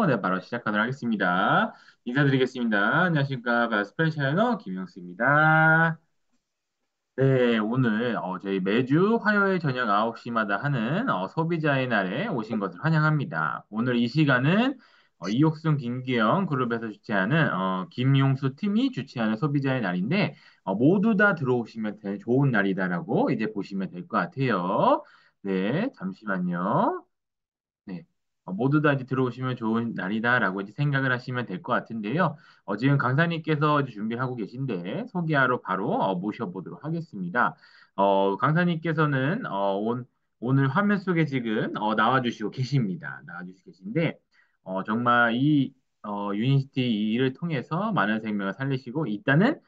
네, 바로 시작하도록 하겠습니다. 인사드리겠습니다. 안녕하십니까. 바스프레 샤이너 김영수입니다. 네, 오늘 저희 매주 화요일 저녁 9시마다 하는 소비자의 날에 오신 것을 환영합니다. 오늘 이 시간은 이옥순 김기영 그룹에서 주최하는 김용수 팀이 주최하는 소비자의 날인데 모두 다 들어오시면 될 좋은 날이다라고 이제 보시면 될 것 같아요. 네, 잠시만요. 네. 모두 다 이제 들어오시면 좋은 날이다라고 이제 생각을 하시면 될 것 같은데요. 지금 강사님께서 이제 준비하고 계신데 소개하러 바로 모셔보도록 하겠습니다. 강사님께서는 오늘 화면 속에 지금 나와주시고 계십니다. 나와주시고 계신데 정말 이 유니시티 이 일을 통해서 많은 생명을 살리시고 일단은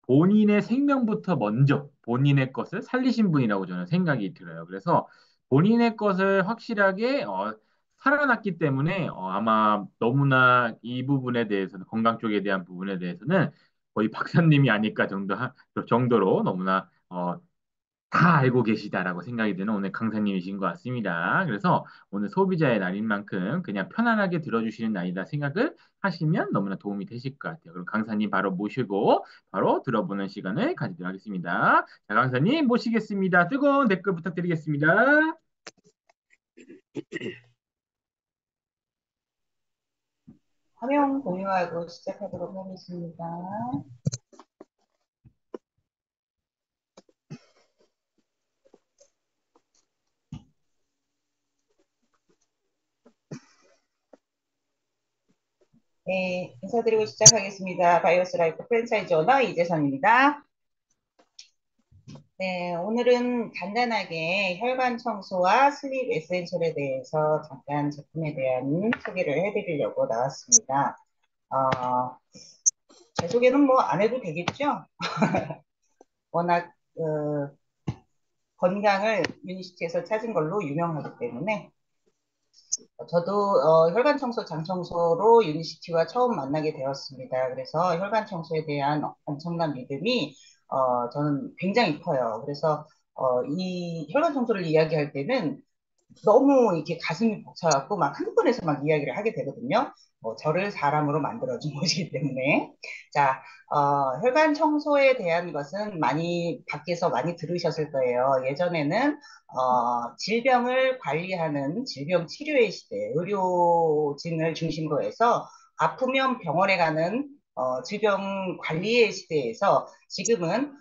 본인의 생명부터 먼저 본인의 것을 살리신 분이라고 저는 생각이 들어요. 그래서 본인의 것을 확실하게 살아났기 때문에 아마 너무나 이 부분에 대해서는 건강 쪽에 대한 부분에 대해서는 거의 박사님이 아닐까 정도로 너무나 다 알고 계시다라고 생각이 드는 오늘 강사님이신 것 같습니다. 그래서 오늘 소비자의 날인 만큼 그냥 편안하게 들어주시는 날이다 생각을 하시면 너무나 도움이 되실 것 같아요. 그럼 강사님 바로 모시고 바로 들어보는 시간을 가지도록 하겠습니다. 자, 강사님 모시겠습니다. 뜨거운 댓글 부탁드리겠습니다. 화면 공유하고 시작하도록 하겠습니다. 네, 인사드리고 시작하겠습니다. 바이오스 라이프 프랜차이즈 오너 이재선입니다. 네, 오늘은 간단하게 혈관 청소와 슬립 에센셜에 대해서 잠깐 제품에 대한 소개를 해드리려고 나왔습니다. 제 소개는 뭐 안 해도 되겠죠? 워낙 건강을 유니시티에서 찾은 걸로 유명하기 때문에 저도 혈관 청소, 장 청소로 유니시티와 처음 만나게 되었습니다. 그래서 혈관 청소에 대한 엄청난 믿음이 저는 굉장히 커요. 그래서 이 혈관 청소를 이야기할 때는 너무 이렇게 가슴이 벅차갖고 막 흥분해서 막 이야기를 하게 되거든요. 저를 사람으로 만들어준 것이기 때문에. 자, 혈관 청소에 대한 것은 많이 밖에서 많이 들으셨을 거예요. 예전에는 질병을 관리하는 질병 치료의 시대, 의료진을 중심으로 해서 아프면 병원에 가는 질병 관리의 시대에서 지금은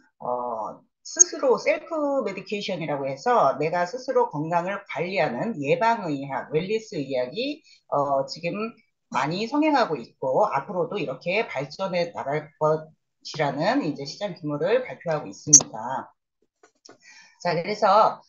스스로 셀프 메디케이션이라고 해서 내가 스스로 건강을 관리하는 예방의학, 웰니스 의학이 지금 많이 성행하고 있고 앞으로도 이렇게 발전해 나갈 것이라는 이제 시장 규모를 발표하고 있습니다. 자, 그래서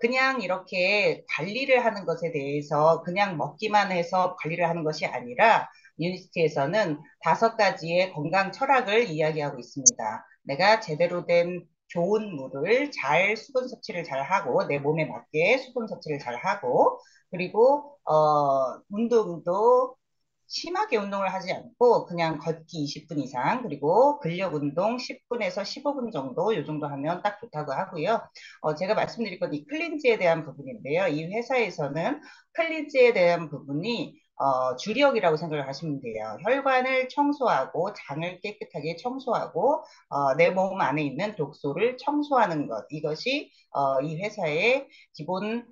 그냥 이렇게 관리를 하는 것에 대해서 그냥 먹기만 해서 관리를 하는 것이 아니라 유니스티에서는 5가지의 건강 철학을 이야기하고 있습니다. 내가 제대로 된 좋은 물을 잘 수분 섭취를 잘 하고 내 몸에 맞게 수분 섭취를 잘 하고 그리고 운동도 심하게 운동을 하지 않고 그냥 걷기 20분 이상 그리고 근력 운동 10분에서 15분 정도 요 정도 하면 딱 좋다고 하고요. 제가 말씀드릴 건 이 클린즈에 대한 부분인데요. 이 회사에서는 클린즈에 대한 부분이 주력이라고 생각을 하시면 돼요. 혈관을 청소하고 장을 깨끗하게 청소하고 내 몸 안에 있는 독소를 청소하는 것 이것이 이 회사의 기본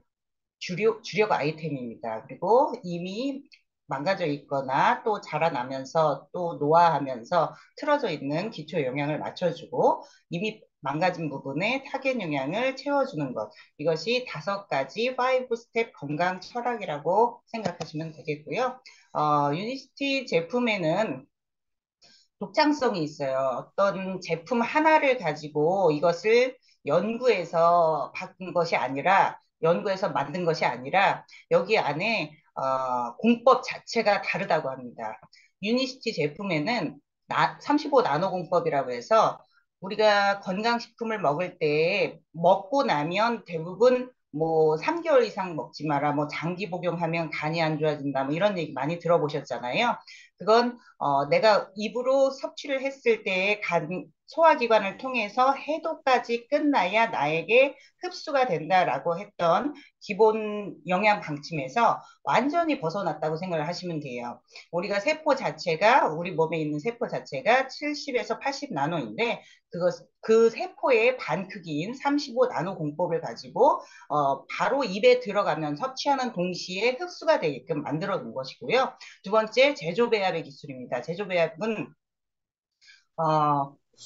주력 아이템입니다. 그리고 이미 망가져 있거나 또 자라나면서 또 노화하면서 틀어져 있는 기초 영양을 맞춰주고 이미 망가진 부분에 타겟 영양을 채워주는 것. 이것이 5가지 5스텝 건강 철학이라고 생각하시면 되겠고요. 유니시티 제품에는 독창성이 있어요. 어떤 제품 하나를 가지고 이것을 연구해서 바꾼 것이 아니라 연구해서 만든 것이 아니라 여기 안에 공법 자체가 다르다고 합니다. 유니시티 제품에는 35 나노 공법이라고 해서 우리가 건강식품을 먹을 때 먹고 나면 대부분 뭐 3개월 이상 먹지 마라, 뭐 장기 복용하면 간이 안 좋아진다, 뭐 이런 얘기 많이 들어보셨잖아요. 그건 내가 입으로 섭취를 했을 때의 간 소화기관을 통해서 해독까지 끝나야 나에게 흡수가 된다라고 했던 기본 영양 방침에서 완전히 벗어났다고 생각을 하시면 돼요. 우리가 세포 자체가 우리 몸에 있는 세포 자체가 70에서 80 나노인데 그 세포의 반 크기인 35 나노 공법을 가지고 바로 입에 들어가면 섭취하는 동시에 흡수가 되게끔 만들어 놓은 것이고요. 두 번째 제조배합의 기술입니다. 제조배합은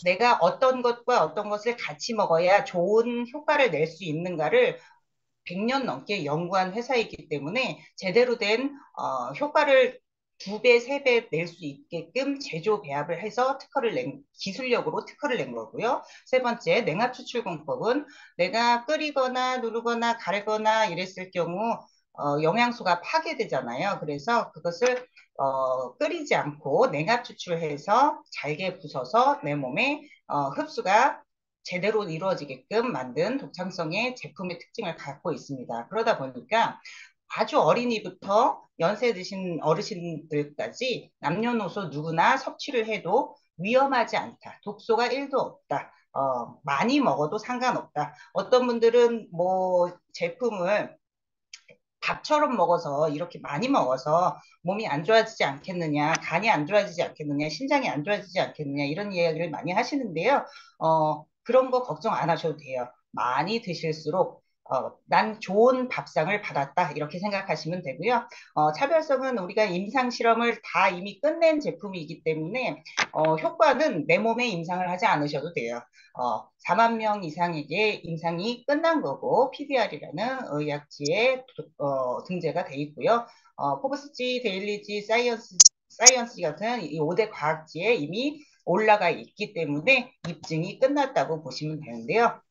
내가 어떤 것과 어떤 것을 같이 먹어야 좋은 효과를 낼 수 있는가를 100년 넘게 연구한 회사이기 때문에 제대로 된 효과를 2배, 3배 낼 수 있게끔 제조 배합을 해서 기술력으로 특허를 낸 거고요. 세 번째, 냉압 추출 공법은 내가 끓이거나 누르거나 갈거나 이랬을 경우 영양소가 파괴되잖아요. 그래서 그것을 끓이지 않고 냉압 추출해서 잘게 부숴서 내 몸에 흡수가 제대로 이루어지게끔 만든 독창성의 제품의 특징을 갖고 있습니다. 그러다 보니까 아주 어린이부터 연세 드신 어르신들까지 남녀노소 누구나 섭취를 해도 위험하지 않다. 독소가 1도 없다. 많이 먹어도 상관없다. 어떤 분들은 뭐 제품을 밥처럼 먹어서 이렇게 많이 먹어서 몸이 안 좋아지지 않겠느냐, 간이 안 좋아지지 않겠느냐, 심장이 안 좋아지지 않겠느냐 이런 이야기를 많이 하시는데요. 그런 거 걱정 안 하셔도 돼요. 많이 드실수록 난 좋은 밥상을 받았다 이렇게 생각하시면 되고요. 차별성은 우리가 임상 실험을 다 이미 끝낸 제품이기 때문에 효과는 내 몸에 임상을 하지 않으셔도 돼요. 4만 명 이상에게 임상이 끝난 거고 PDR이라는 의학지에 등재가 돼 있고요. 포브스지, 데일리지, 사이언스 같은 이 5대 과학지에 이미 올라가 있기 때문에 입증이 끝났다고 보시면 되는데요.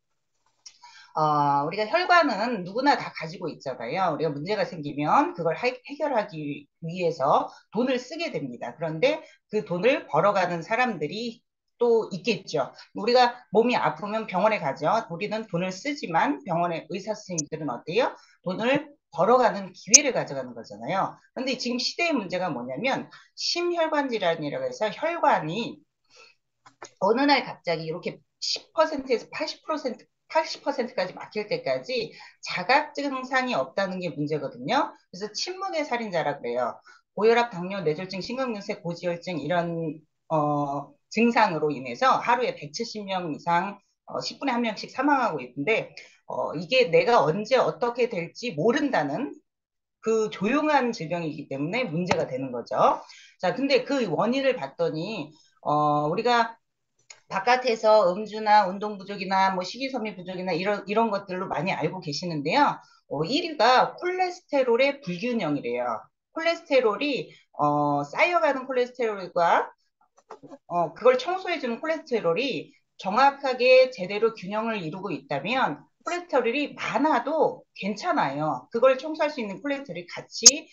우리가 혈관은 누구나 다 가지고 있잖아요. 우리가 문제가 생기면 그걸 해결하기 위해서 돈을 쓰게 됩니다. 그런데 그 돈을 벌어가는 사람들이 또 있겠죠. 우리가 몸이 아프면 병원에 가죠. 우리는 돈을 쓰지만 병원의 의사 선생님들은 어때요? 돈을 벌어가는 기회를 가져가는 거잖아요. 그런데 지금 시대의 문제가 뭐냐면 심혈관 질환이라고 해서 혈관이 어느 날 갑자기 이렇게 10%에서 80%까지 막힐 때까지 자각 증상이 없다는 게 문제거든요. 그래서 침묵의 살인자라 그래요. 고혈압, 당뇨, 뇌졸중, 심근경색, 고지혈증 이런 증상으로 인해서 하루에 170명 이상 10분에 한 명씩 사망하고 있는데 이게 내가 언제 어떻게 될지 모른다는 그 조용한 질병이기 때문에 문제가 되는 거죠. 자, 근데 그 원인을 봤더니 우리가 바깥에서 음주나 운동 부족이나 뭐 식이섬유 부족이나 이런 것들로 많이 알고 계시는데요. 1위가 콜레스테롤의 불균형이래요. 콜레스테롤이 쌓여가는 콜레스테롤과 그걸 청소해주는 콜레스테롤이 정확하게 제대로 균형을 이루고 있다면 콜레스테롤이 많아도 괜찮아요. 그걸 청소할 수 있는 콜레스테롤이 같이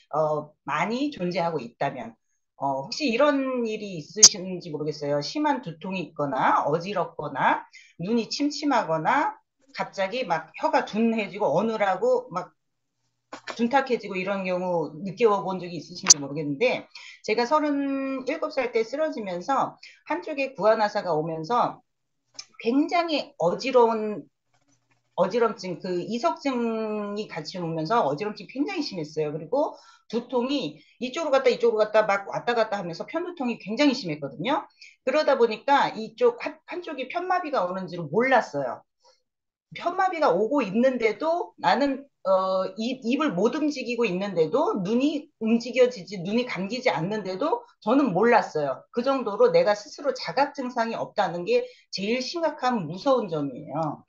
많이 존재하고 있다면 혹시 이런 일이 있으신지 모르겠어요. 심한 두통이 있거나 어지럽거나 눈이 침침하거나 갑자기 막 혀가 둔해지고 어느라고 막 둔탁해지고 이런 경우 느껴본 적이 있으신지 모르겠는데 제가 37살 때 쓰러지면서 한쪽에 구안화사가 오면서 굉장히 어지럼증, 그 이석증이 같이 오면서 어지럼증이 굉장히 심했어요. 그리고 두통이 이쪽으로 갔다 막 왔다 갔다 하면서 편두통이 굉장히 심했거든요. 그러다 보니까 한쪽이 편마비가 오는지를 몰랐어요. 편마비가 오고 있는데도 나는 입을 못 움직이고 있는데도 눈이 움직여지지 눈이 감기지 않는데도 저는 몰랐어요. 그 정도로 내가 스스로 자각 증상이 없다는 게 제일 심각한 무서운 점이에요.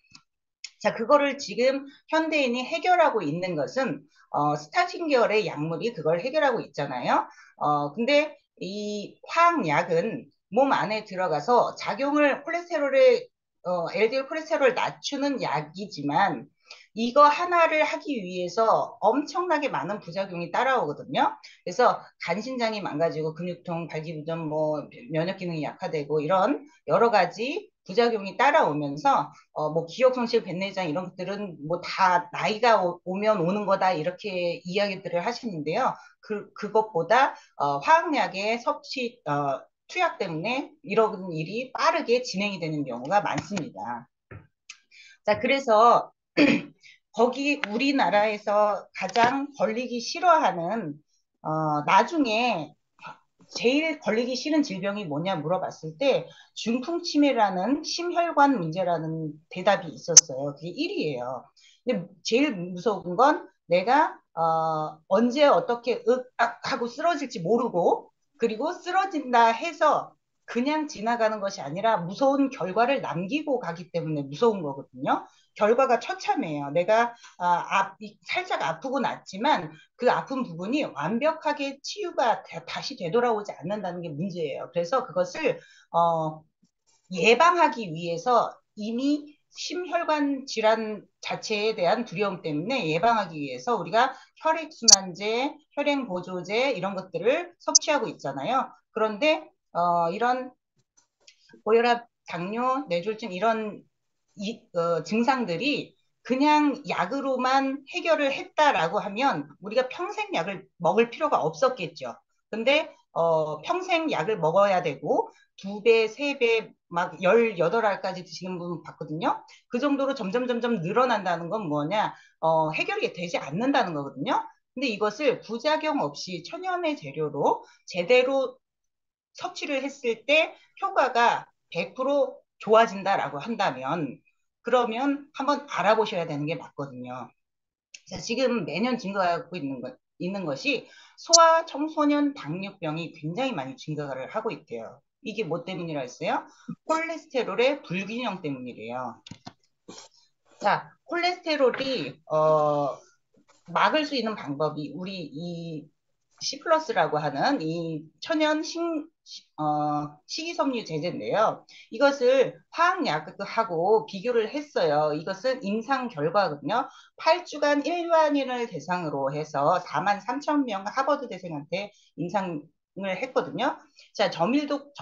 자, 그거를 지금 현대인이 해결하고 있는 것은 스타틴 계열의 약물이 그걸 해결하고 있잖아요. 근데 이 화학약은 몸 안에 들어가서 작용을 LDL 콜레스테롤을 낮추는 약이지만 이거 하나를 하기 위해서 엄청나게 많은 부작용이 따라오거든요. 그래서 간신장이 망가지고 근육통, 발기부전, 뭐 면역 기능이 약화되고 이런 여러 가지 부작용이 따라오면서 뭐 기억 손실, 백내장 이런 것들은 뭐 다 나이가 오면 오는 거다 이렇게 이야기들을 하시는데요. 그것보다 화학약의 섭취 투약 때문에 이런 일이 빠르게 진행이 되는 경우가 많습니다. 자, 그래서 거기 우리나라에서 가장 걸리기 싫어하는 나중에 제일 걸리기 싫은 질병이 뭐냐 물어봤을 때 중풍치매라는 심혈관 문제라는 대답이 있었어요. 그게 1위예요. 근데 제일 무서운 건 내가 언제 어떻게 하고 쓰러질지 모르고 그리고 쓰러진다 해서 그냥 지나가는 것이 아니라 무서운 결과를 남기고 가기 때문에 무서운 거거든요. 결과가 처참해요. 내가 살짝 아프고 났지만 그 아픈 부분이 완벽하게 치유가 다시 되돌아오지 않는다는 게 문제예요. 그래서 그것을 예방하기 위해서 이미 심혈관 질환 자체에 대한 두려움 때문에 예방하기 위해서 우리가 혈액순환제, 혈행보조제 이런 것들을 섭취하고 있잖아요. 그런데 이런 고혈압, 당뇨, 뇌졸중 이런 증상들이 그냥 약으로만 해결을 했다라고 하면 우리가 평생 약을 먹을 필요가 없었겠죠. 근데 평생 약을 먹어야 되고 2배, 3배, 막 18알까지 드시는 분 봤거든요. 그 정도로 점점 늘어난다는 건 뭐냐? 해결이 되지 않는다는 거거든요. 근데 이것을 부작용 없이 천연의 재료로 제대로 섭취를 했을 때 효과가 100% 좋아진다라고 한다면 그러면 한번 알아보셔야 되는 게 맞거든요. 자, 지금 매년 증가하고 있는 것이 소아 청소년 당뇨병이 굉장히 많이 증가를 하고 있대요. 이게 뭐 때문이라 했어요? 콜레스테롤의 불균형 때문이래요. 자, 콜레스테롤이 막을 수 있는 방법이 우리 이 C 플러스라고 하는 이 천연 식이섬유 제제인데요. 이것을 화학약하고 비교를 했어요. 이것은 임상 결과거든요. 8주간 일반인을 대상으로 해서 4만 3천 명 하버드 대생한테 임상을 했거든요. 자, 저밀도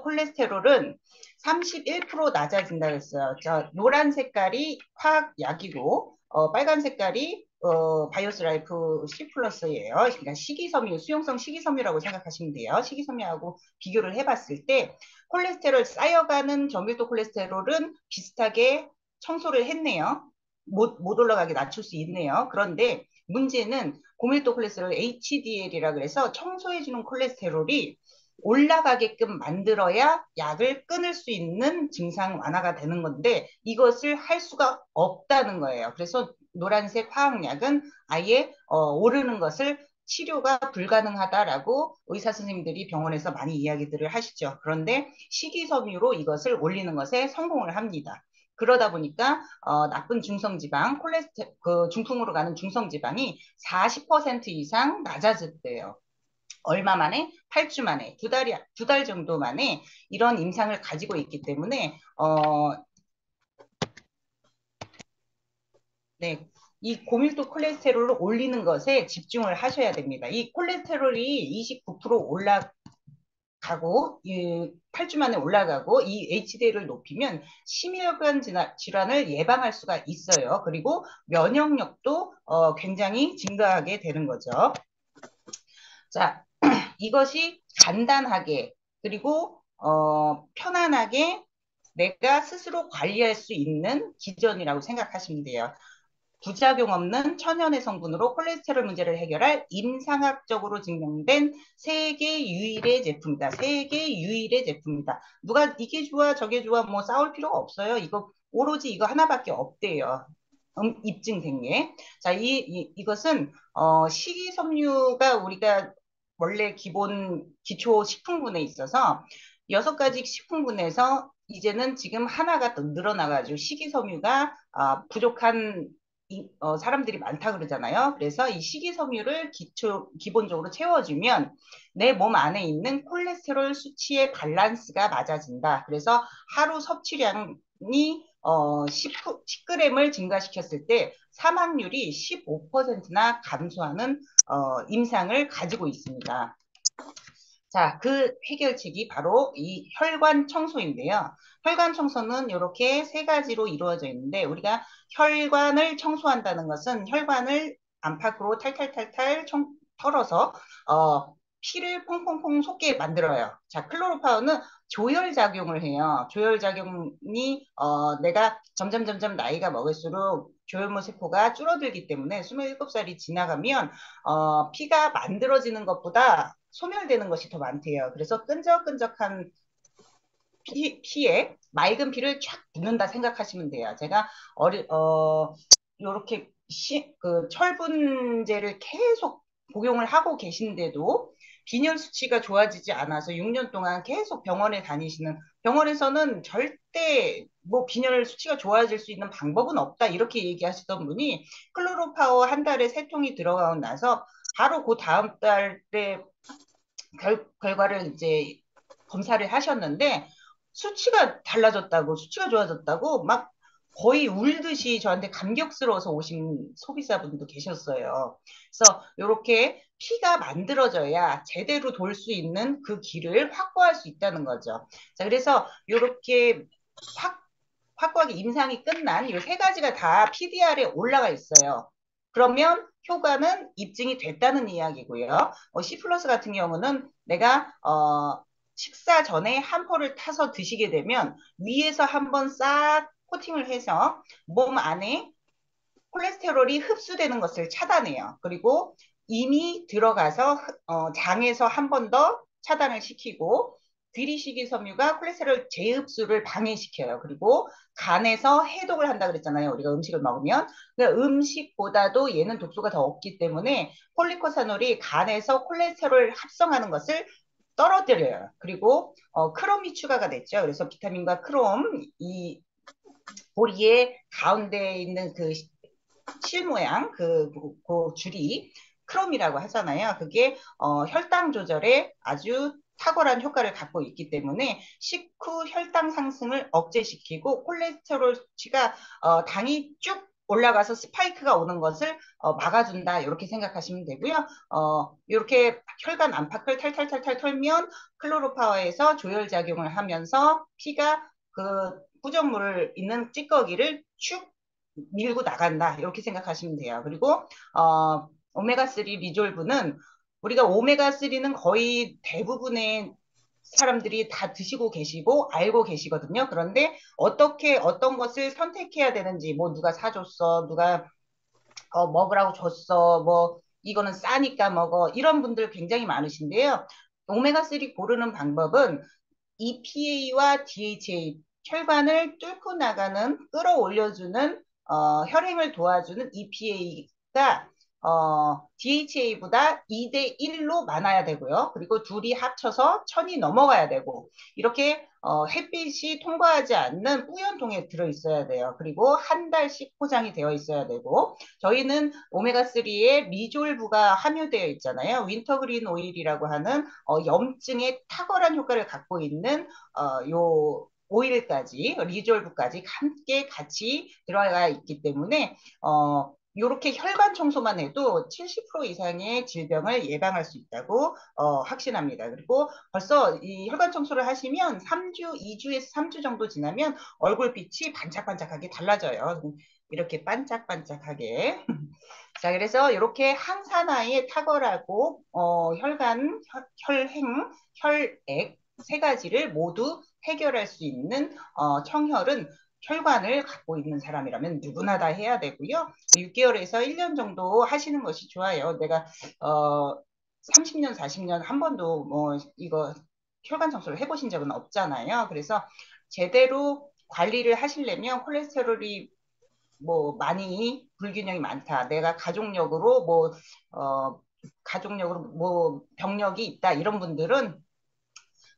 콜레스테롤은 31% 낮아진다 그랬어요. 자, 노란 색깔이 화학약이고, 빨간 색깔이 바이오스 라이프 C 플러스예요. 그러니까 식이섬유, 수용성 식이섬유라고 생각하시면 돼요. 식이섬유하고 비교를 해봤을 때 콜레스테롤 쌓여가는 저밀도 콜레스테롤은 비슷하게 청소를 했네요. 못 올라가게 낮출 수 있네요. 그런데 문제는 고밀도 콜레스테롤 HDL이라 그래서 청소해주는 콜레스테롤이 올라가게끔 만들어야 약을 끊을 수 있는 증상 완화가 되는 건데 이것을 할 수가 없다는 거예요. 그래서 노란색 화학약은 아예 오르는 것을 치료가 불가능하다라고 의사 선생님들이 병원에서 많이 이야기들을 하시죠. 그런데 식이섬유로 이것을 올리는 것에 성공을 합니다. 그러다 보니까 나쁜 중성지방, 그 중풍으로 가는 중성지방이 40% 이상 낮아졌대요. 얼마 만에? 8주 만에, 두 달 정도 만에 이런 임상을 가지고 있기 때문에, 네, 이 고밀도 콜레스테롤을 올리는 것에 집중을 하셔야 됩니다. 이 콜레스테롤이 29% 올라가고, 8주 만에 올라가고, 이 HDL을 높이면 심혈관 질환을 예방할 수가 있어요. 그리고 면역력도 굉장히 증가하게 되는 거죠. 자, 이것이 간단하게 그리고 편안하게 내가 스스로 관리할 수 있는 기전이라고 생각하시면 돼요. 부작용 없는 천연의 성분으로 콜레스테롤 문제를 해결할 임상학적으로 증명된 세계 유일의 제품이다. 세계 유일의 제품이다. 누가 이게 좋아 저게 좋아 뭐 싸울 필요가 없어요. 이거 오로지 이거 하나밖에 없대요. 입증된 게. 자, 이것은 식이섬유가 우리가 원래 기본 기초 식품군에 있어서 6가지 식품군에서 이제는 지금 하나가 더 늘어나가지고 식이섬유가 부족한 사람들이 많다 그러잖아요. 그래서 이 식이섬유를 기본적으로 채워주면 내 몸 안에 있는 콜레스테롤 수치의 밸런스가 맞아진다. 그래서 하루 섭취량이 10g을 증가시켰을 때 사망률이 15%나 감소하는 임상을 가지고 있습니다. 자, 그 해결책이 바로 이 혈관 청소인데요. 혈관 청소는 이렇게 3가지로 이루어져 있는데 우리가 혈관을 청소한다는 것은 혈관을 안팎으로 탈탈탈탈 털어서 피를 퐁퐁퐁 솟게 만들어요. 자, 클로로파운은 조혈 작용을 해요. 조혈 작용이 내가 점점 나이가 먹을수록 조혈모 세포가 줄어들기 때문에 27살이 지나가면 피가 만들어지는 것보다 소멸되는 것이 더 많대요. 그래서 끈적끈적한 피에 맑은 피를 쫙 붓는다 생각하시면 돼요. 제가 요렇게 그 철분제를 계속 복용을 하고 계신데도 빈혈 수치가 좋아지지 않아서 6년 동안 계속 병원에 다니시는, 병원에서는 절대 뭐 빈혈 수치가 좋아질 수 있는 방법은 없다 이렇게 얘기하시던 분이 클로로파워 한 달에 3통이 들어가고 나서 바로 그 다음 달에 결과를 이제 검사를 하셨는데 수치가 달라졌다고, 수치가 좋아졌다고 막 거의 울듯이 저한테 감격스러워서 오신 소비자분도 계셨어요. 그래서 이렇게 피가 만들어져야 제대로 돌 수 있는 그 길을 확보할 수 있다는 거죠. 자, 그래서 이렇게 확고하게 임상이 끝난 이 세 가지가 다 PDR에 올라가 있어요. 그러면 효과는 입증이 됐다는 이야기고요. C 플러스 같은 경우는 내가 식사 전에 한 포를 타서 드시게 되면 위에서 한번 싹 코팅을 해서 몸 안에 콜레스테롤이 흡수되는 것을 차단해요. 그리고 이미 들어가서 장에서 한 번 더 차단을 시키고 귀리식이 섬유가 콜레스테롤 재흡수를 방해시켜요. 그리고 간에서 해독을 한다 그랬잖아요. 우리가 음식을 먹으면. 그러니까 음식보다도 얘는 독소가 더 없기 때문에 폴리코사놀이 간에서 콜레스테롤 합성하는 것을 떨어뜨려요. 그리고 크롬이 추가가 됐죠. 그래서 비타민과 크롬, 이 보리의 가운데 있는 그 실 모양 그 줄이 크롬이라고 하잖아요. 그게 혈당 조절에 아주 탁월한 효과를 갖고 있기 때문에 식후 혈당 상승을 억제시키고 콜레스테롤 수치가 당이 쭉 올라가서 스파이크가 오는 것을 막아준다 이렇게 생각하시면 되고요. 이렇게 혈관 안팎을 탈탈탈탈 털면 클로로파워에서 조혈 작용을 하면서 피가 그 부정물 있는 찌꺼기를 축 밀고 나간다 이렇게 생각하시면 돼요. 그리고 오메가3 리졸브는 우리가 오메가3는 거의 대부분의 사람들이 다 드시고 계시고 알고 계시거든요. 그런데 어떻게 어떤 것을 선택해야 되는지, 뭐 누가 사줬어, 누가 먹으라고 줬어, 뭐 이거는 싸니까 먹어, 이런 분들 굉장히 많으신데요. 오메가3 고르는 방법은 EPA와 DHA, 혈관을 뚫고 나가는, 끌어올려주는 혈행을 도와주는 EPA가 DHA보다 2대 1로 많아야 되고요. 그리고 둘이 합쳐서 1000이 넘어가야 되고, 이렇게 햇빛이 통과하지 않는 뿌연통에 들어있어야 돼요. 그리고 한 달씩 포장이 되어 있어야 되고, 저희는 오메가3에 리졸브가 함유되어 있잖아요. 윈터그린 오일이라고 하는 염증에 탁월한 효과를 갖고 있는 요 오일까지, 리졸브까지 함께 같이 들어가 있기 때문에 이렇게 혈관 청소만 해도 70% 이상의 질병을 예방할 수 있다고 확신합니다. 그리고 벌써 이 혈관 청소를 하시면 3주, 2주에서 3주 정도 지나면 얼굴빛이 반짝반짝하게 달라져요. 이렇게 반짝반짝하게. 자, 그래서 이렇게 항산화에 탁월하고 혈관, 혈행, 혈액 세 가지를 모두 해결할 수 있는 청혈은 혈관을 갖고 있는 사람이라면 누구나 다 해야 되고요. 6개월에서 1년 정도 하시는 것이 좋아요. 내가 30년, 40년 한 번도 뭐 이거 혈관 청소를 해보신 적은 없잖아요. 그래서 제대로 관리를 하시려면 콜레스테롤이 뭐 많이 불균형이 많다. 내가 가족력으로 가족력으로 뭐 병력이 있다. 이런 분들은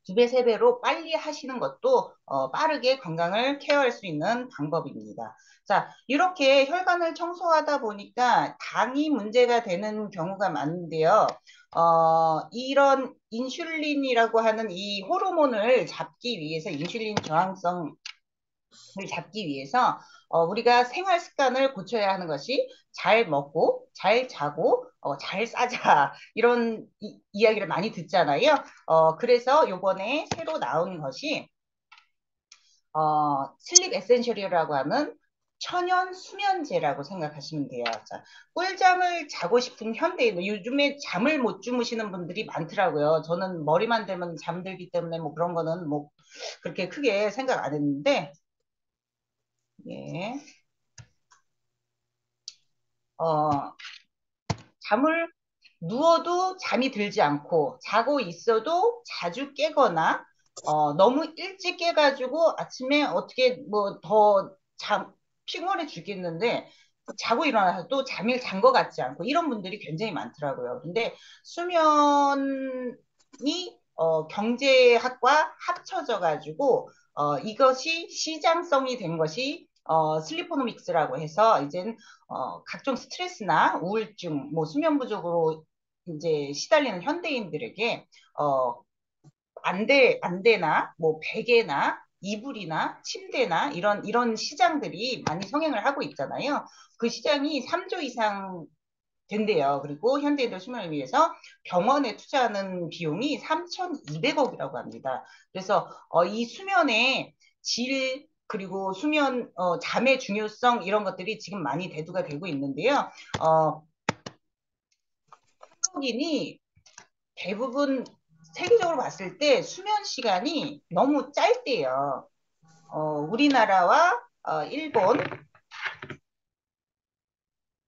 2배, 3배로 빨리 하시는 것도 빠르게 건강을 케어할 수 있는 방법입니다. 자, 이렇게 혈관을 청소하다 보니까 당이 문제가 되는 경우가 많은데요. 이런 인슐린이라고 하는 이 호르몬을 잡기 위해서, 인슐린 저항성 잡기 위해서 우리가 생활 습관을 고쳐야 하는 것이 잘 먹고 잘 자고 잘 싸자 이런 이야기를 많이 듣잖아요. 그래서 요번에 새로 나온 것이 슬립 에센셜이라고 하는 천연 수면제라고 생각하시면 돼요. 자, 꿀잠을 자고 싶은 현대인, 요즘에 잠을 못 주무시는 분들이 많더라고요. 저는 머리만 대면 잠들기 때문에 뭐 그런 거는 뭐 그렇게 크게 생각 안 했는데, 예. 어, 잠을 누워도 잠이 들지 않고 자고 있어도 자주 깨거나 너무 일찍 깨가지고 아침에 어떻게 뭐 더 피곤해 죽겠는데 자고 일어나서 또 잠을 잔 것 같지 않고 이런 분들이 굉장히 많더라고요. 근데 수면이 경제학과 합쳐져 가지고 이것이 시장성이 된 것이 슬리포노믹스라고 해서 이제 각종 스트레스나 우울증, 뭐 수면 부족으로 이제 시달리는 현대인들에게 안대나 뭐 베개나 이불이나 침대나 이런 시장들이 많이 성행을 하고 있잖아요. 그 시장이 3조 이상 된대요. 그리고 현대인들 수면을 위해서 병원에 투자하는 비용이 3,200억이라고 합니다. 그래서 이 수면의 질 그리고 수면 잠의 중요성 이런 것들이 지금 많이 대두가 되고 있는데요. 어, 한국인이 대부분 세계적으로 봤을 때 수면 시간이 너무 짧대요. 우리나라와 일본,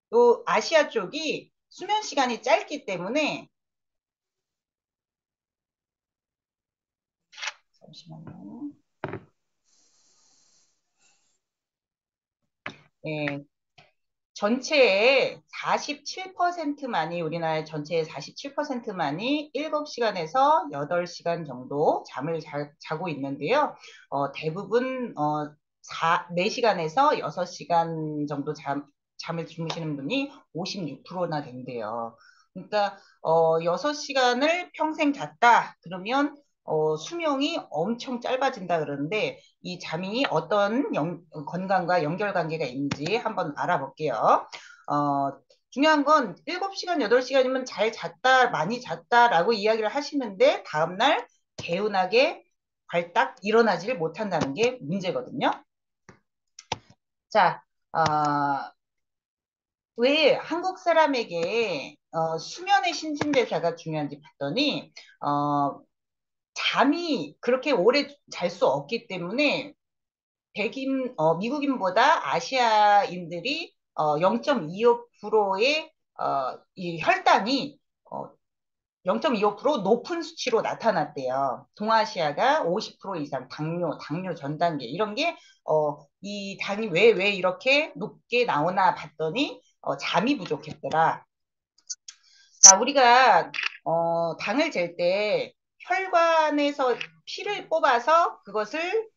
또 아시아 쪽이 수면 시간이 짧기 때문에 잠시만요. 예, 전체의 47%만이 우리나라의 전체의 47%만이 7시간에서 8시간 정도 잠을 자고 있는데요. 대부분 4시간에서 6시간 정도 잠을 주무시는 분이 56%나 된대요. 그러니까 6시간을 평생 잤다 그러면 수명이 엄청 짧아진다 그러는데 이 잠이 어떤 건강과 연결관계가 있는지 한번 알아볼게요. 어, 중요한 건 7시간, 8시간이면 잘 잤다, 많이 잤다라고 이야기를 하시는데 다음날 개운하게 발딱 일어나지를 못한다는 게 문제거든요. 자, 왜 한국 사람에게 수면의 신진대사가 중요한지 봤더니 잠이 그렇게 오래 잘 수 없기 때문에 미국인보다 아시아인들이 0.25%의 이 혈당이 0.25% 높은 수치로 나타났대요. 동아시아가 50% 이상 당뇨 전 단계 이런 게 이 당이 왜 이렇게 높게 나오나 봤더니 잠이 부족했더라. 자, 우리가 당을 잴 때 혈관에서 피를 뽑아서 그것을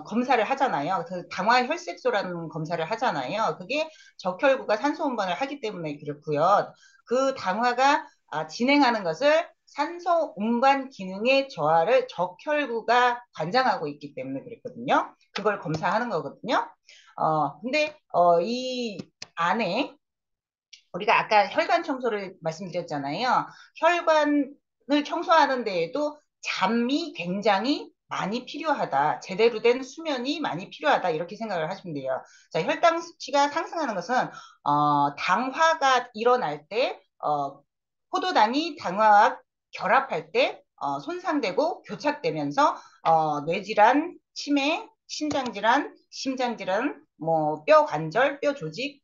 검사를 하잖아요. 그 당화 혈색소라는 검사를 하잖아요. 그게 적혈구가 산소 운반을 하기 때문에 그렇고요. 그 당화가 진행하는 것을 산소 운반 기능의 저하를 적혈구가 관장하고 있기 때문에 그랬거든요. 그걸 검사하는 거거든요. 근데 이 안에 우리가 아까 혈관 청소를 말씀드렸잖아요. 혈관을 청소하는 데에도 잠이 굉장히 많이 필요하다. 제대로 된 수면이 많이 필요하다. 이렇게 생각을 하시면 돼요. 자, 혈당 수치가 상승하는 것은 당화가 일어날 때 포도당이 당화와 결합할 때 손상되고 교착되면서 뇌질환, 치매, 신장질환, 심장질환, 뭐 뼈관절, 뼈조직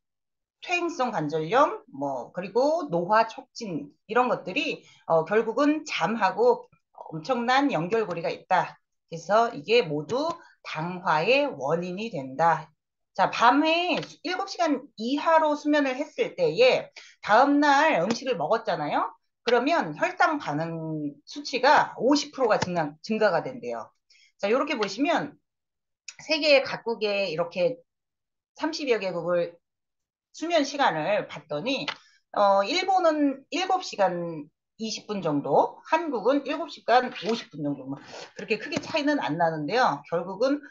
퇴행성 관절염, 뭐, 그리고 노화 촉진, 이런 것들이, 결국은 잠하고 엄청난 연결고리가 있다. 그래서 이게 모두 당화의 원인이 된다. 자, 밤에 7시간 이하로 수면을 했을 때에 다음날 음식을 먹었잖아요. 그러면 혈당 반응 수치가 50%가 증가가 된대요. 자, 이렇게 보시면 세계 각국에 이렇게 30여 개국을 수면 시간을 봤더니 일본은 7시간 20분 정도, 한국은 7시간 50분 정도 뭐 그렇게 크게 차이는 안 나는데요. 결국은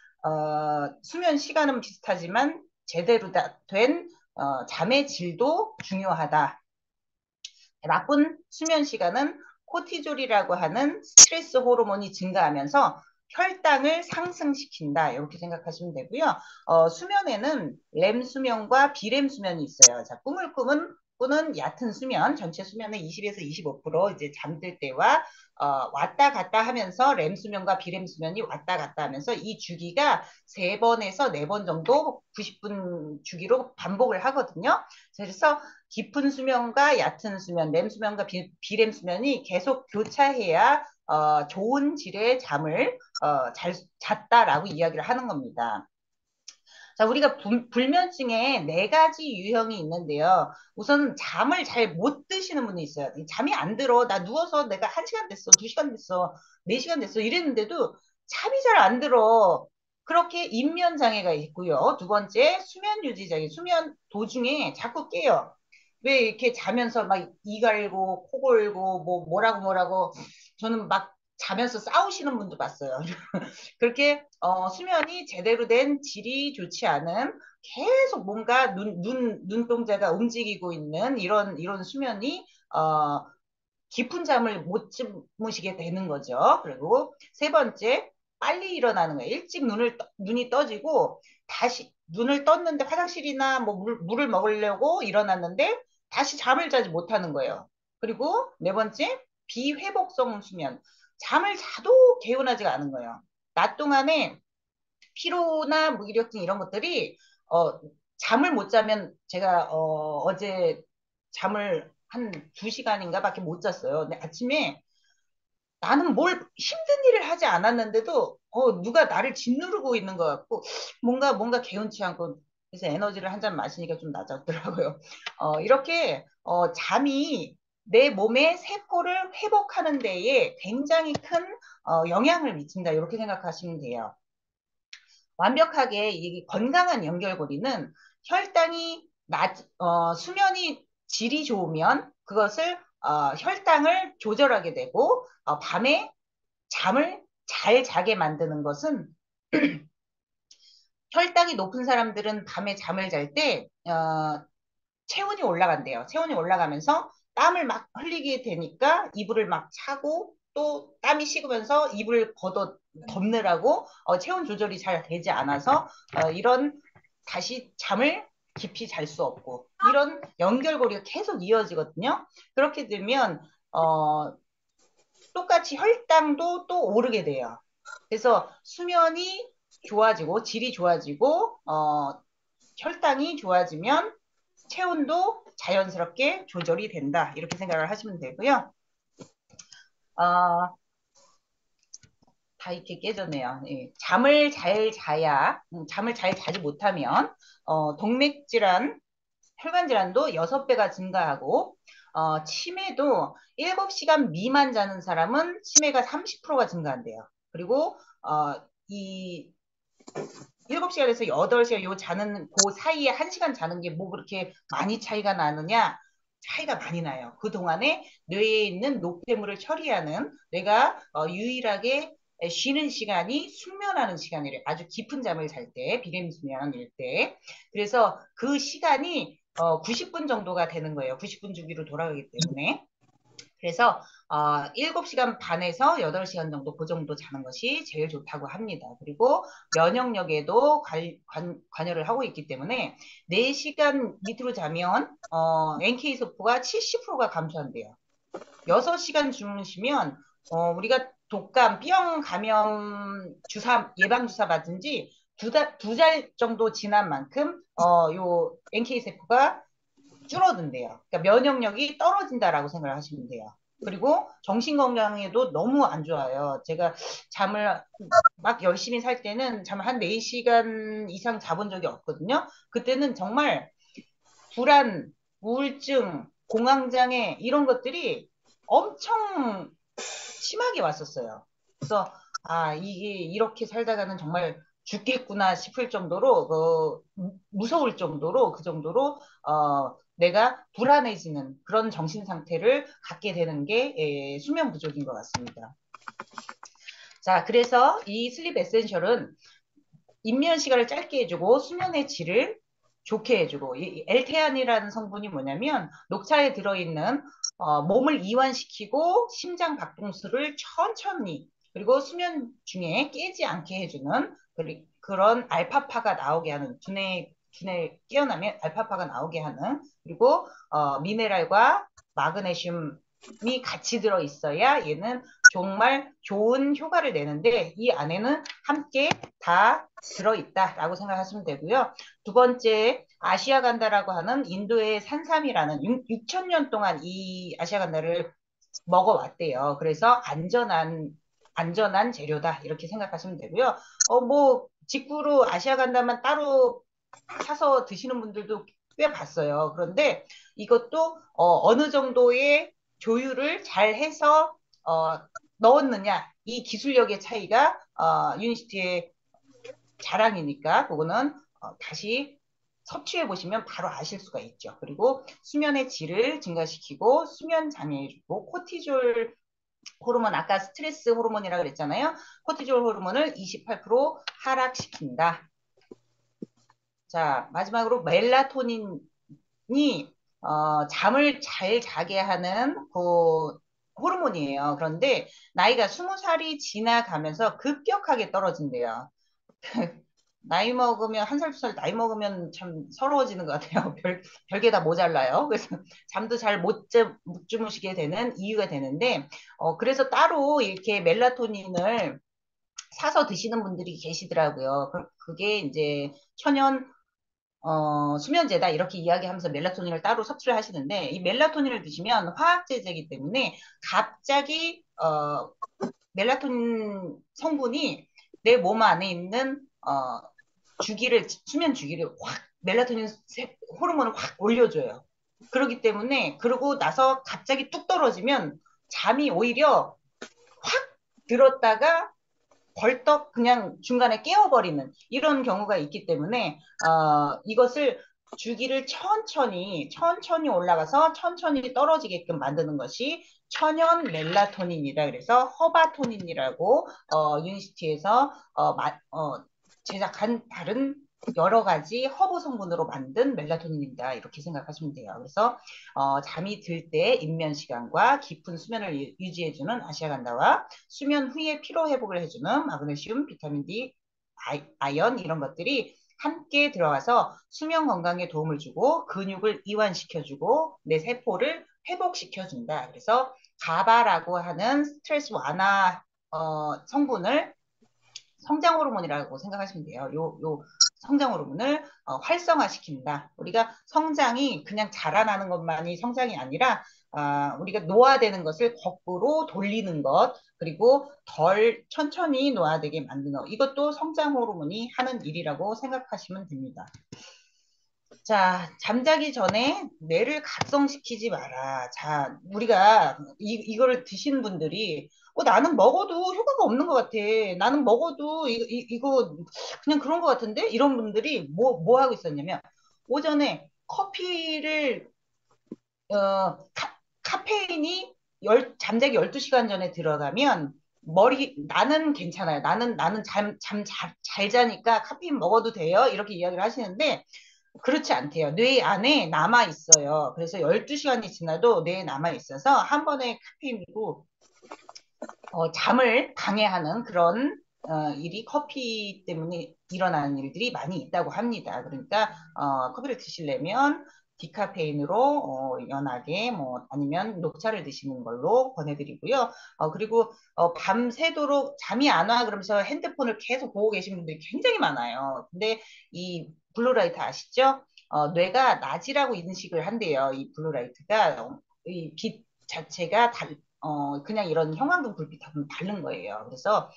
수면 시간은 비슷하지만 제대로 된 잠의 질도 중요하다. 나쁜 수면 시간은 코티졸이라고 하는 스트레스 호르몬이 증가하면서 혈당을 상승시킨다. 이렇게 생각하시면 되고요. 수면에는 렘 수면과 비렘 수면이 있어요. 자, 꿈을 꾸는 얕은 수면, 전체 수면의 20에서 25% 이제 잠들 때와 왔다 갔다 하면서 렘 수면과 비렘 수면이 왔다 갔다 하면서 이 주기가 3번에서 4번 정도 90분 주기로 반복을 하거든요. 그래서 깊은 수면과 얕은 수면, 렘 수면과 비렘 수면이 계속 교차해야 좋은 질의 잠을 잘 잤다라고 이야기를 하는 겁니다. 자, 우리가 불면증에 4가지 유형이 있는데요. 우선 잠을 잘 못 드시는 분이 있어요. 잠이 안 들어. 나 누워서 내가 1시간 됐어, 2시간 됐어, 4시간 됐어 이랬는데도 잠이 잘 안 들어. 그렇게 입면 장애가 있고요. 두 번째, 수면 유지 장애. 수면 도중에 자꾸 깨요. 왜 이렇게 자면서 막 이 갈고 코 골고 뭐라고 저는 막 자면서 싸우시는 분도 봤어요. 그렇게 수면이 제대로 된 질이 좋지 않은 계속 뭔가 눈동자가 움직이고 있는 이런 수면이 깊은 잠을 못 주무시게 되는 거죠. 그리고 세 번째, 빨리 일어나는 거예요. 일찍 눈이 떠지고 다시 눈을 떴는데 화장실이나 뭐 물을 먹으려고 일어났는데 다시 잠을 자지 못하는 거예요. 그리고 네 번째, 비회복성 수면. 잠을 자도 개운하지가 않은 거예요. 낮 동안에 피로나 무기력증 이런 것들이 잠을 못 자면 제가 어제 잠을 한 2시간인가 밖에 못 잤어요. 근데 아침에 나는 뭘 힘든 일을 하지 않았는데도 누가 나를 짓누르고 있는 것 같고 뭔가 개운치 않고 그래서 에너지를 한 잔 마시니까 좀 낮았더라고요. 이렇게 잠이 내 몸의 세포를 회복하는 데에 굉장히 큰 영향을 미친다. 이렇게 생각하시면 돼요. 완벽하게 이 건강한 연결고리는 혈당이 수면이 질이 좋으면 그것을 혈당을 조절하게 되고 밤에 잠을 잘 자게 만드는 것은 혈당이 높은 사람들은 밤에 잠을 잘 때 체온이 올라간대요. 체온이 올라가면서 땀을 막 흘리게 되니까 이불을 막 차고 또 땀이 식으면서 이불 걷어 덮느라고 체온 조절이 잘 되지 않아서 이런 다시 잠을 깊이 잘 수 없고 이런 연결고리가 계속 이어지거든요. 그렇게 되면 똑같이 혈당도 또 오르게 돼요. 그래서 수면이 좋아지고 질이 좋아지고 혈당이 좋아지면 체온도 자연스럽게 조절이 된다. 이렇게 생각을 하시면 되고요. 어, 다 이렇게 깨졌네요. 예. 잠을 잘 자지 못하면 동맥질환, 혈관질환도 6배가 증가하고 치매도 7시간 미만 자는 사람은 치매가 30%가 증가한대요. 그리고 이 7시간에서 8시간 요 자는 그 사이에 1시간 자는 게 뭐 그렇게 많이 차이가 나느냐? 차이가 많이 나요. 그동안에 뇌에 있는 노폐물을 처리하는 뇌가 유일하게 쉬는 시간이 숙면하는 시간이래요. 아주 깊은 잠을 잘 때, 비렘 수면일 때. 그래서 그 시간이 90분 정도가 되는 거예요. 90분 주기로 돌아가기 때문에. 그래서 7시간 반에서 8시간 정도 그 정도 자는 것이 제일 좋다고 합니다. 그리고 면역력에도 관여를 하고 있기 때문에 4시간 밑으로 자면 NK세포가 70%가 감소한대요. 6시간 주무시면 우리가 독감, B형 감염 주사 예방 주사 맞은 지 2달 정도 지난 만큼 요 NK세포가 줄어든대요. 그러니까 면역력이 떨어진다라고 생각을 하시면 돼요. 그리고 정신 건강에도 너무 안 좋아요. 제가 잠을 막 열심히 살 때는 잠을 한 4시간 이상 자본 적이 없거든요. 그때는 정말 불안, 우울증, 공황장애 이런 것들이 엄청 심하게 왔었어요. 그래서 이게 이렇게 살다가는 정말 죽겠구나 싶을 정도로 무서울 정도로 그 정도로 내가 불안해지는 그런 정신 상태를 갖게 되는 게 수면 부족인 것 같습니다. 자, 그래서 이 슬립 에센셜은 입면 시간을 짧게 해주고 수면의 질을 좋게 해주고 이 L테안이라는 성분이 뭐냐면 녹차에 들어있는 몸을 이완시키고 심장 박동수를 천천히 그리고 수면 중에 깨지 않게 해주는 그런 알파파가 나오게 하는 두뇌 깨어나면 알파파가 나오게 하는 그리고 미네랄과 마그네슘이 같이 들어 있어야 얘는 정말 좋은 효과를 내는데 이 안에는 함께 다 들어있다라고 생각하시면 되고요. 두 번째 아시아간다라고 하는 인도의 산삼이라는 6천 년 동안 이 아시아간다를 먹어왔대요. 그래서 안전한 재료다 이렇게 생각하시면 되고요. 뭐 직구로 아시아간다만 따로 사서 드시는 분들도 꽤 봤어요. 그런데 이것도 어느 정도의 조율을 잘 해서 넣었느냐 이 기술력의 차이가 유니시티의 자랑이니까 그거는 다시 섭취해 보시면 바로 아실 수가 있죠. 그리고 수면의 질을 증가시키고 수면 장애에 주고 코티졸 호르몬 아까 스트레스 호르몬이라고 그랬잖아요. 코티졸 호르몬을 28% 하락시킨다. 자, 마지막으로 멜라토닌이 잠을 잘 자게 하는 그 호르몬이에요. 그런데 나이가 20살이 지나가면서 급격하게 떨어진대요. 나이 먹으면, 한 살, 두 살 나이 먹으면 참 서러워지는 것 같아요. 별게 다 모자라요. 그래서 잠도 잘 못 주무시게 되는 이유가 되는데, 그래서 따로 이렇게 멜라토닌을 사서 드시는 분들이 계시더라고요. 그게 이제 천연 수면제다 이렇게 이야기하면서 멜라토닌을 따로 섭취를 하시는데 이 멜라토닌을 드시면 화학제제이기 때문에 갑자기 멜라토닌 성분이 내 몸 안에 있는 수면 주기를 확 멜라토닌 호르몬을 확 올려줘요. 그렇기 때문에 그러고 나서 갑자기 뚝 떨어지면 잠이 오히려 확 들었다가 벌떡 그냥 중간에 깨어버리는 이런 경우가 있기 때문에 이것을 주기를 천천히 올라가서 천천히 떨어지게끔 만드는 것이 천연 멜라토닌이다. 그래서 허바토닌이라고 유니시티에서 제작한 다른 여러 가지 허브 성분으로 만든 멜라토닌입니다. 이렇게 생각하시면 돼요. 그래서 잠이 들 때 입면 시간과 깊은 수면을 유지해주는 아시아간다와 수면 후에 피로 회복을 해주는 마그네슘, 비타민 D, 아연 이런 것들이 함께 들어가서 수면 건강에 도움을 주고 근육을 이완시켜주고 내 세포를 회복시켜준다. 그래서 가바라고 하는 스트레스 완화 성분을 성장 호르몬이라고 생각하시면 돼요. 요 성장 호르몬을 활성화시킨다. 우리가 성장이 그냥 자라나는 것만이 성장이 아니라 우리가 노화되는 것을 거꾸로 돌리는 것, 그리고 덜 천천히 노화되게 만드는 것. 이것도 성장 호르몬이 하는 일이라고 생각하시면 됩니다. 자, 잠자기 전에 뇌를 각성시키지 마라. 자, 우리가 이거를 드신 분들이 나는 먹어도 효과가 없는 것 같아. 나는 먹어도 이거 그냥 그런 것 같은데? 이런 분들이 뭐 하고 있었냐면 오전에 커피를 카페인이 잠자기 12시간 전에 들어가면 나는 괜찮아요. 나는 잘 자니까 카페인 먹어도 돼요. 이렇게 이야기를 하시는데 그렇지 않대요. 뇌 안에 남아 있어요. 그래서 12시간이 지나도 뇌에 남아 있어서 한 번에 카페인으로 잠을 방해하는 그런 일이 커피 때문에 일어나는 일들이 많이 있다고 합니다. 그러니까 커피를 드시려면 디카페인으로 연하게 뭐 아니면 녹차를 드시는 걸로 권해드리고요. 그리고 밤새도록 잠이 안 와 그러면서 핸드폰을 계속 보고 계신 분들이 굉장히 많아요. 근데 이 블루라이트 아시죠? 뇌가 낮이라고 인식을 한대요. 이 블루라이트가 이 빛 자체가 그냥 이런 형광등 불빛하고는 다른 거예요. 그래서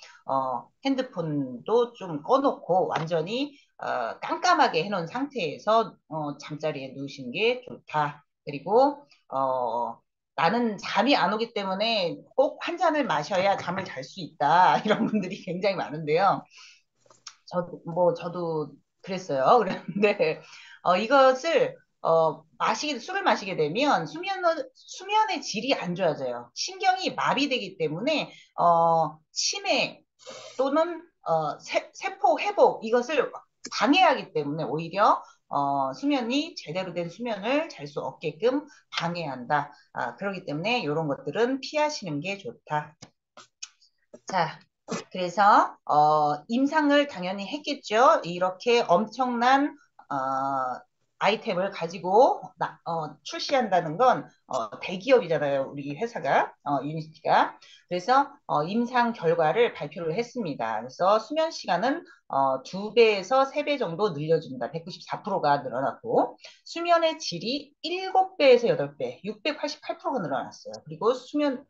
핸드폰도 좀 꺼놓고 완전히 깜깜하게 해놓은 상태에서 잠자리에 누우시는 게 좋다. 그리고 나는 잠이 안 오기 때문에 꼭 한 잔을 마셔야 잠을 잘 수 있다. 이런 분들이 굉장히 많은데요. 저도 그랬어요. 그런데 이것을 술을 마시게 되면 수면의 질이 안 좋아져요. 신경이 마비되기 때문에 치매 또는 세포 회복 이것을 방해하기 때문에 오히려 제대로 된 수면을 잘 수 없게끔 방해한다. 그렇기 때문에 이런 것들은 피하시는 게 좋다. 자, 그래서 임상을 당연히 했겠죠. 이렇게 엄청난 아이템을 가지고 출시한다는 건 대기업이잖아요. 우리 회사가 유니티가. 그래서 임상 결과를 발표를 했습니다. 그래서 수면 시간은 2배에서 3배 정도 늘려준다. 194%가 늘어났고 수면의 질이 7배에서 8배, 688%가 늘어났어요. 그리고 수면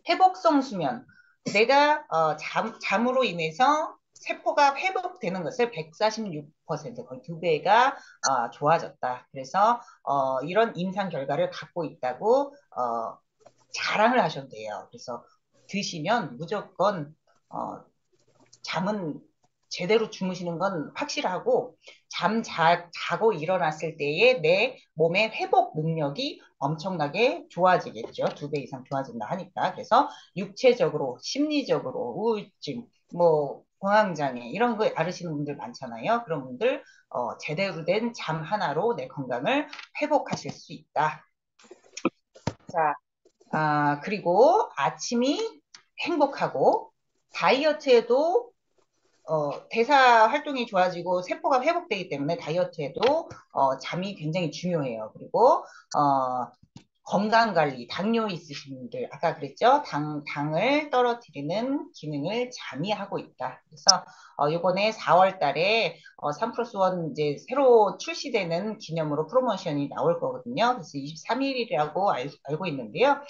회복성 수면. 내가 잠으로 인해서 세포가 회복되는 것을 146%, 거의 2배가 좋아졌다. 그래서 이런 임상 결과를 갖고 있다고 자랑을 하셨대요. 그래서 드시면 무조건 잠은 제대로 주무시는 건 확실하고 자고 일어났을 때의 내 몸의 회복 능력이 엄청나게 좋아지겠죠. 2배 이상 좋아진다 하니까. 그래서 육체적으로, 심리적으로, 우울증, 뭐 공황장애 이런 거 앓으시는 분들 많잖아요. 그런 분들 제대로 된 잠 하나로 내 건강을 회복하실 수 있다. 자, 그리고 아침이 행복하고 다이어트에도 대사 활동이 좋아지고 세포가 회복되기 때문에 다이어트에도 잠이 굉장히 중요해요. 그리고 건강 관리, 당뇨 있으신 분들, 아까 그랬죠? 당을 떨어뜨리는 기능을 잠이 하고 있다. 그래서 이번에 4월 달에 3 플러스 1 이제 새로 출시되는 기념으로 프로모션이 나올 거거든요. 그래서 23일이라고 알고 있는데요.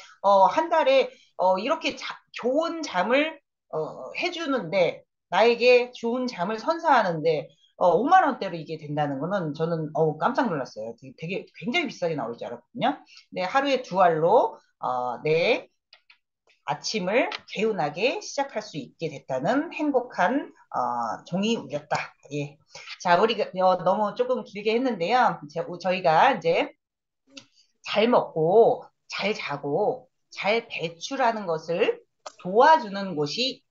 한 달에 이렇게 좋은 잠을 해주는데 나에게 좋은 잠을 선사하는데 5만 원대로 이게 된다는 거는 저는 깜짝 놀랐어요. 되게 굉장히 비싸게 나올 줄 알았거든요. 네, 하루에 2알로 내 아침을 개운하게 시작할 수 있게 됐다는 행복한 종이 울렸다. 예. 자, 우리가 너무 조금 길게 했는데요. 저희가 이제 잘 먹고 잘 자고 잘 배출하는 것을 도와주는 곳이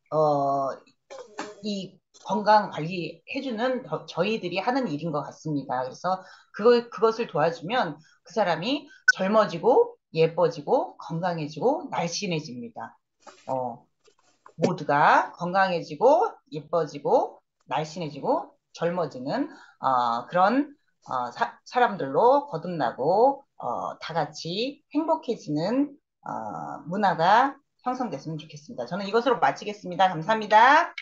이 건강 관리해주는 저희들이 하는 일인 것 같습니다. 그래서 그것을 도와주면 그 사람이 젊어지고 예뻐지고 건강해지고 날씬해집니다. 모두가 건강해지고 예뻐지고 날씬해지고 젊어지는 그런 사람들로 거듭나고 다 같이 행복해지는 문화가 형성됐으면 좋겠습니다. 저는 이것으로 마치겠습니다. 감사합니다.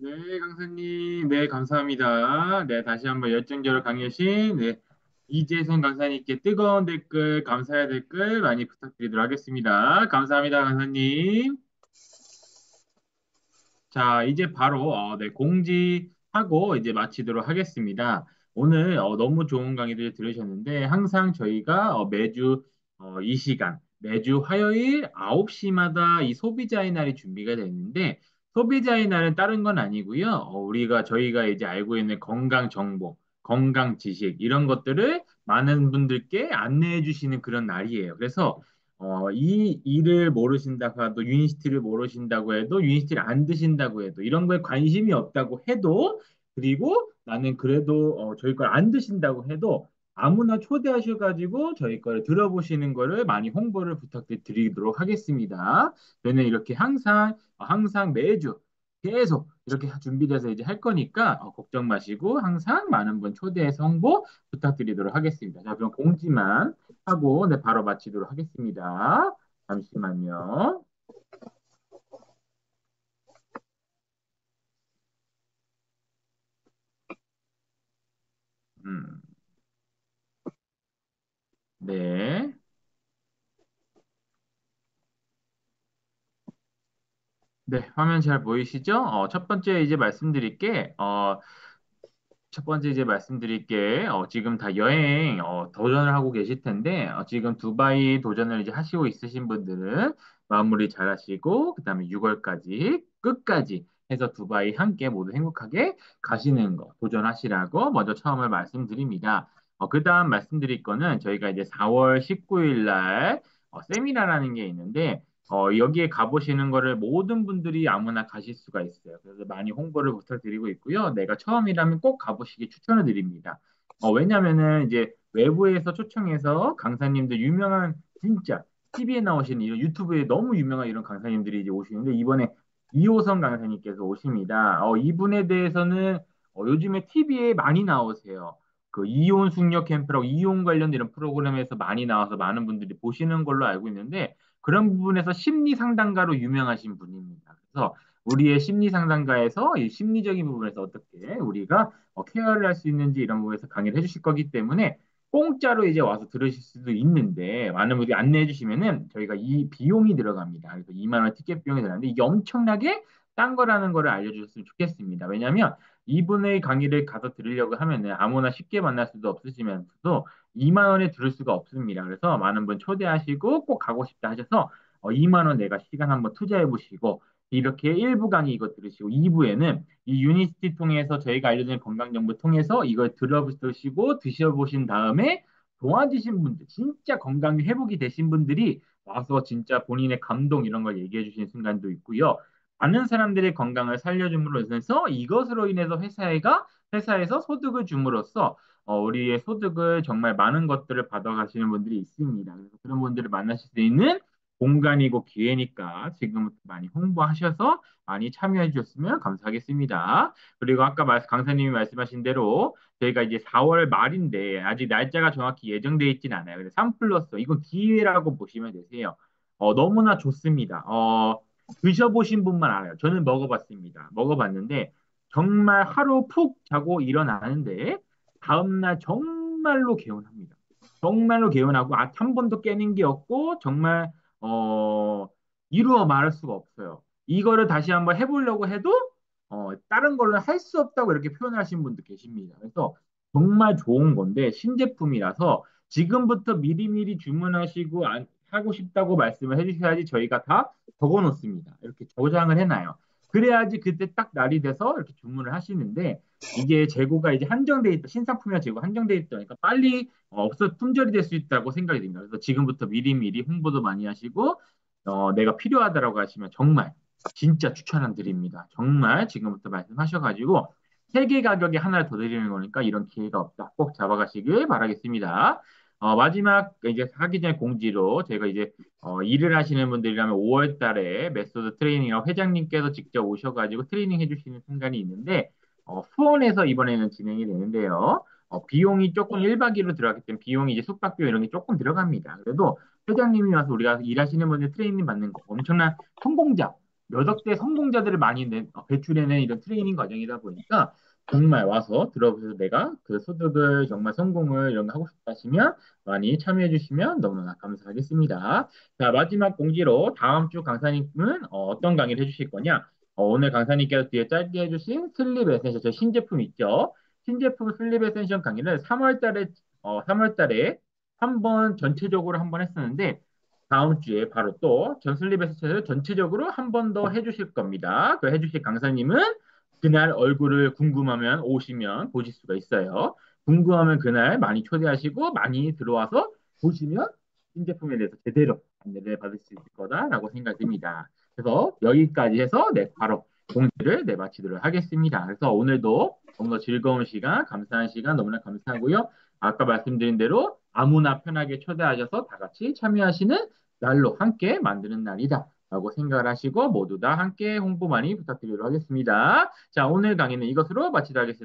네, 강사님. 네, 감사합니다. 네, 다시 한번 열정적으로 강의하신 네, 이재성 강사님께 뜨거운 댓글, 감사의 댓글 많이 부탁드리도록 하겠습니다. 감사합니다, 강사님. 자, 이제 바로 네, 공지하고 이제 마치도록 하겠습니다. 오늘 너무 좋은 강의들 들으셨는데 항상 저희가 매주 이 시간, 매주 화요일 9시마다 이 소비자의 날이 준비가 되는데 소비자의 날은 다른 건 아니고요. 저희가 이제 알고 있는 건강 정보, 건강 지식 이런 것들을 많은 분들께 안내해 주시는 그런 날이에요. 그래서 이 일을 모르신다고 해도 유니시티를 모르신다고 해도 유니시티를 안 드신다고 해도 이런 거에 관심이 없다고 해도 그리고 나는 그래도 저희 걸 안 드신다고 해도 아무나 초대하셔가지고 저희 거를 들어보시는 거를 많이 홍보를 부탁드리도록 하겠습니다. 저는 이렇게 항상 매주 계속 이렇게 준비돼서 이제 할 거니까 걱정 마시고 항상 많은 분 초대해서 홍보 부탁드리도록 하겠습니다. 자, 그럼 공지만 하고 네, 바로 마치도록 하겠습니다. 잠시만요. 음, 네. 네, 화면 잘 보이시죠? 첫 번째 이제 말씀드릴게, 첫 번째 이제 말씀드릴게, 지금 다 여행, 도전을 하고 계실 텐데, 지금 두바이 도전을 이제 하시고 있으신 분들은 마무리 잘 하시고, 그 다음에 6월까지, 끝까지 해서 두바이 함께 모두 행복하게 가시는 거 도전하시라고 먼저 처음을 말씀드립니다. 그 다음 말씀드릴 거는 저희가 이제 4월 19일 날 세미나라는 게 있는데, 여기에 가보시는 거를 모든 분들이 아무나 가실 수가 있어요. 그래서 많이 홍보를 부탁드리고 있고요. 내가 처음이라면 꼭 가보시기 추천을 드립니다. 왜냐면은 이제 외부에서 초청해서 강사님들 유명한 진짜 TV에 나오시는 이런 유튜브에 너무 유명한 이런 강사님들이 이제 오시는데 이번에 이호성 강사님께서 오십니다. 이분에 대해서는 요즘에 TV에 많이 나오세요. 그 이혼 숙녀 캠프라고 이혼 관련 이런 프로그램에서 많이 나와서 많은 분들이 보시는 걸로 알고 있는데 그런 부분에서 심리 상담가로 유명하신 분입니다. 그래서 우리의 심리 상담가에서 이 심리적인 부분에서 어떻게 우리가 케어를 할 수 있는지 이런 부분에서 강의를 해주실 거기 때문에 공짜로 이제 와서 들으실 수도 있는데 많은 분들이 안내해 주시면은 저희가 이 비용이 들어갑니다. 그래서 2만 원 티켓 비용이 들어가는데 이게 엄청나게 딴 거라는 거를 알려주셨으면 좋겠습니다. 왜냐하면 이분의 강의를 가서 들으려고 하면은 아무나 쉽게 만날 수도 없으시면서도 2만 원에 들을 수가 없습니다. 그래서 많은 분 초대하시고 꼭 가고 싶다 하셔서 2만 원 내가 시간 한번 투자해 보시고 이렇게 1부 강의 이거 들으시고 2부에는 이 유니스티 통해서 저희가 알려드린 건강 정보 통해서 이걸 들어보시고 드셔보신 다음에 좋아지신 분들, 진짜 건강이 회복이 되신 분들이 와서 진짜 본인의 감동 이런 걸 얘기해 주시는 순간도 있고요. 많은 사람들의 건강을 살려줌으로 인해서 이것으로 인해서 회사에서 소득을 줌으로써 우리의 소득을 정말 많은 것들을 받아가시는 분들이 있습니다. 그래서 그런 분들을 만나실 수 있는 공간이고 기회니까 지금부터 많이 홍보하셔서 많이 참여해 주셨으면 감사하겠습니다. 그리고 아까 강사님이 말씀하신 대로 저희가 이제 4월 말인데 아직 날짜가 정확히 예정되어 있진 않아요. 그래서 3 플러스 이건 기회라고 보시면 되세요. 너무나 좋습니다. 드셔보신 분만 알아요. 저는 먹어봤습니다. 먹어봤는데 정말 하루 푹 자고 일어나는데 다음날 정말로 개운합니다. 정말로 개운하고 한 번도 깨는 게 없고 정말 어, 이루어 말할 수가 없어요. 이거를 다시 한번 해보려고 해도 다른 걸로 할 수 없다고 이렇게 표현하시는 분도 계십니다. 그래서 정말 좋은 건데 신제품이라서 지금부터 미리미리 주문하시고 하고 싶다고 말씀을 해주셔야지 저희가 다 적어 놓습니다. 이렇게 저장을 해놔요. 그래야지 그때 딱 날이 돼서 이렇게 주문을 하시는데 이게 재고가 이제 한정돼 있다. 신상품이나 재고 한정돼 있다 보니까 빨리 없어 품절이 될 수 있다고 생각이 듭니다. 그래서 지금부터 미리미리 홍보도 많이 하시고 내가 필요하다라고 하시면 정말 진짜 추천을 드립니다. 정말 지금부터 말씀하셔가지고 세 개 가격에 하나를 더 드리는 거니까 이런 기회가 없다. 꼭 잡아가시길 바라겠습니다. 마지막 이제 하기 전에 공지로 제가 이제 일을 하시는 분들이라면 5월 달에 메소드 트레이닝 회장님께서 직접 오셔가지고 트레이닝 해주시는 순간이 있는데 수원에서 이번에는 진행이 되는데요. 비용이 조금 1박 2일로 들어가기 때문에 비용이 이제 숙박 비용 이런 게 조금 들어갑니다. 그래도 회장님이 와서 우리가 일하시는 분들 트레이닝 받는 거 엄청난 성공자, 몇 억대 성공자들을 많이 배출해낸 이런 트레이닝 과정이다 보니까 정말 와서 들어보셔서 내가 그 소득을 정말 성공을 이런 거 하고 싶다 하시면 많이 참여해 주시면 너무나 감사하겠습니다. 자, 마지막 공지로 다음 주 강사님은 떤 강의를 해주실 거냐? 오늘 강사님께서 뒤에 짧게 해주신 슬립 에센셜, 저 신제품 있죠? 신제품 슬립 에센셜 강의를 3월 달에 한 번 전체적으로 한 번 했었는데 다음 주에 바로 또 전슬립 에센셜을 전체적으로 한 번 더 해주실 겁니다. 그 해주실 강사님은 그날 얼굴을 궁금하면 오시면 보실 수가 있어요. 궁금하면 그날 많이 초대하시고 많이 들어와서 보시면 신제품에 대해서 제대로 안내를 받을 수 있을 거다라고 생각됩니다. 그래서 여기까지 해서 바로 공지를 마치도록 하겠습니다. 그래서 오늘도 너무나 즐거운 시간, 감사한 시간 너무나 감사하고요. 아까 말씀드린 대로 아무나 편하게 초대하셔서 다 같이 참여하시는 날로 함께 만드는 날이다. 라고 생각을 하시고 모두 다 함께 홍보 많이 부탁드리도록 하겠습니다. 자, 오늘 강의는 이것으로 마치도록 하겠습니다.